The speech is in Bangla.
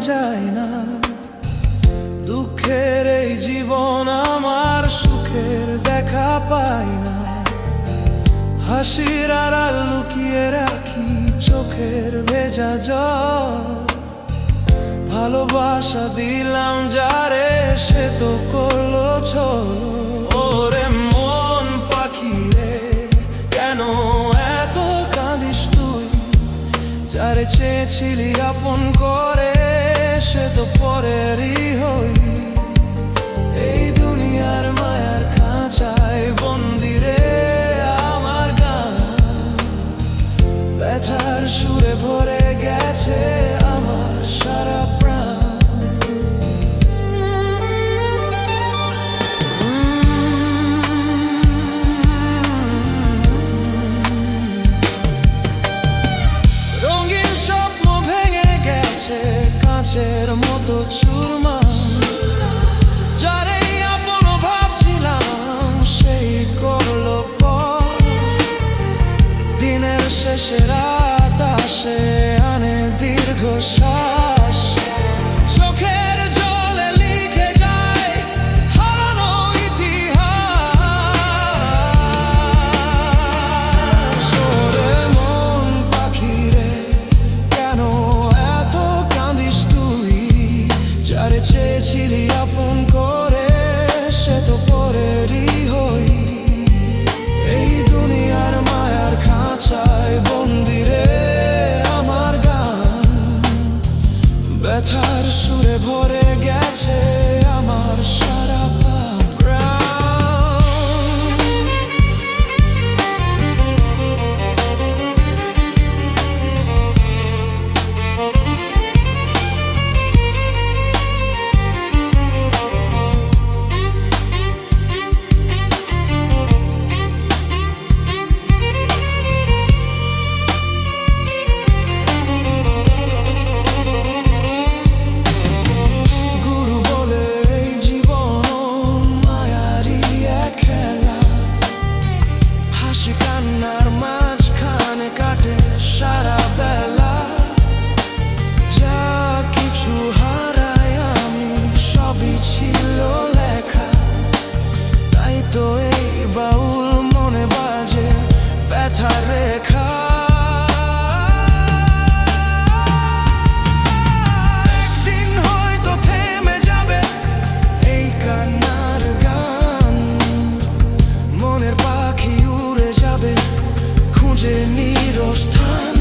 যায় না। দুঃখের এই জীবন আমার সুখের দেখা পায় না। হাসির আড়াল লুকিয়ে রাখি চোখের ভেজা জল। ভালোবাসা দিলাম যারে সে তো করলো ছল। ওরে মন পাখি রে, কেন এত কাঁদিস তুই? যারে চেয়েছিলি আপন করে সে তো পরেরই হই। এই দুনিয়ার মায়ার খাঁচায় বন্দি রে আমার গান। ব্যথার সুরে ভরে গেছে আমার সারা প্রাণ। রঙিন স্বপ্ন ভেঙে গেছে কাঁচের মতো চুরমার। যারে আপন ভাবছিলাম সেই করলো পর। দিনের শেষে রাত আসে আনে দীর্ঘশ্বাস। চোখের জলে লিখে যায় হারানো ইতিহাস। ওরে মন পাখি রে, কেন এত কাঁদিস তুই? যারে চেয়েছিলি আপন করে সে তো পরেরই হই। এই দুনিয়ার মায়ার খাঁচায় বন্দি রে আমার গান। ব্যথার সুরে ভরে গেছে আমার সারা প্রাণ। কান্নার মাঝখানে কাটে সারা বেলা। যা কিছু হারাই আমি সবই ছিল লেখা। তাই তো এই বাউল মনে বাজে ব্যথার রেখা। একদিন হয়তো থেমে যাবে এই কান্নার গান। মনের পাখি উড়ে যাবে খুঁজে নিরস্থান।